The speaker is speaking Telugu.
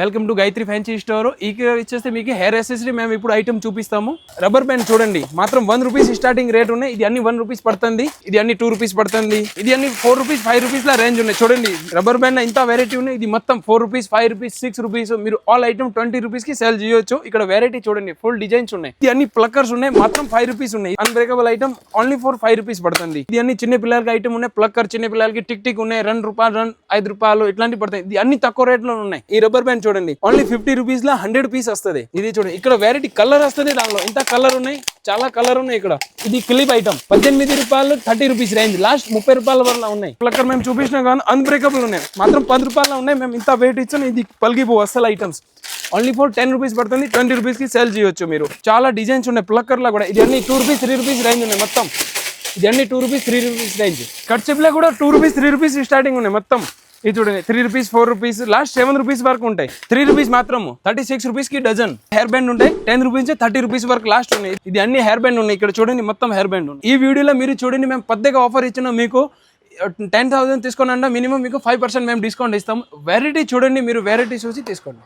Welcome to Gayatri fancy store. ఇక్కడ ఇచ్చేస్తే మీకు హెయిర్ యాక్సెసరీ మేము ఇప్పుడు ఐటమ్ చూపిస్తాము. రబ్బర్ బ్యాండ్ చూడండి, మాత్రం 1 రూపీస్ స్టార్టింగ్ రేట్ ఉన్నాయి. ఇది అన్ని 1 రూపీస్ పడుతుంది, ఇది అన్ని 2 రూపీస్ పడుతుంది, ఇది అన్ని 4 రూపీస్ 5 రూపీస్ లా రేంజ్ ఉన్నాయి. చూడండి రబ్బర్ బ్యాండ్ ఇంత వెరైటీ ఉన్నాయి. ఇది మొత్తం 4 రూపీస్ 5 రూపీస్ 6 రూపీస్. మీరు ఆల్ ఐటమ్ 20 రూపీస్ కి సేల్ చేయొచ్చు. ఇక్కడ వెరైటీ చూడండి, ఫుల్ డిజైన్స్ ఉన్నాయి. ఇది అన్ని ప్లక్కర్స్ ఉన్నాయి, మాత్రం 5 రూపీస్ ఉన్నాయి. Unbreakable item only for 5 rupees పడుతుంది. ఇది అన్ని చిన్న పిల్లలకి ఐటమ్ ఉన్నాయి. ప్లక్కర్ చిన్న పిల్లలకి టిక్ టిక్ ఉన్నాయి, ₹2 ₹5 ఇట్లాంటి పడతాయి. ఇది అన్ని తక్కువ రేట్ లో ఉన్నాయి. ఈ రబ్బర్ బ్యాండ్ చూడండి, ఓన్లీ 50 రూపీస్ లా 100 పీస్ వస్తుంది. ఇది చూడండి, ఇక్కడ వెరైటీ కలర్ వస్తుంది. దానిలో ఇంత కలర్ ఉన్నాయి, చాలా కలర్ ఉన్నాయి. ఇక్కడ ఇది clip item ₹18 30 rupees range, last ₹30 వరకు ఉన్నాయి. ప్లక్కర్ మేము చూపించినా కానీ అన్బ్రేకబుల్ ఉన్నాయి, మాత్రం ₹10 ఉన్నాయి. మేము ఇంత వెయిట్ ఇచ్చాను. ఇది పలిగిపో అసలు ఐటమ్స్ ఓన్లీ ఫర్ 10 రూపీస్ పడుతుంది. 20 రూపీస్ కి సేల్ చేయొచ్చు మీరు. చాలా డిజైన్స్ ఉన్నాయి ప్లక్కర్ లా కూడా. ఇది అన్ని 2 రూపీస్ 3 రూపీస్ రేంజ్ ఉన్నాయి మొత్తం. ఇది అన్ని 2 రూపీస్ 3 రూపీస్ రేంజ్. కట్ చెప్పులే కూడా 2 రూపీస్ 3 రూపీస్ స్టార్టింగ్ ఉన్నాయి మొత్తం. ఇది చూడండి, 3 రూపీస్ 4 రూపీస్ లాస్ట్ 7 రూపీస్ వరకు ఉంటాయి. 3 రూపీస్ మాత్రం 36 రూపీస్ కి డజన్. హెయిర్ బ్యాండ్ ఉంటాయి 10 రూపీస్ 30 రూపీస్ వరకు లాస్ట్ ఉన్నాయి. ఇది అన్ని హెయిర్ బ్యాండ్ ఉన్నాయి. ఇక్కడ చూడండి మొత్తం హెయిర్ బ్యాండ్ ఉంది. ఈ వీడియోలో మీరు చూడండి, మేము పెద్దగా ఆఫర్ ఇచ్చిన మీకు 10,000 తీసుకోండి, మినిమం మీకు 5% మేము డిస్కౌంట్ ఇస్తాము. వెరైటీ చూడండి, మీరు వెరైటీ చూసి తీసుకోండి.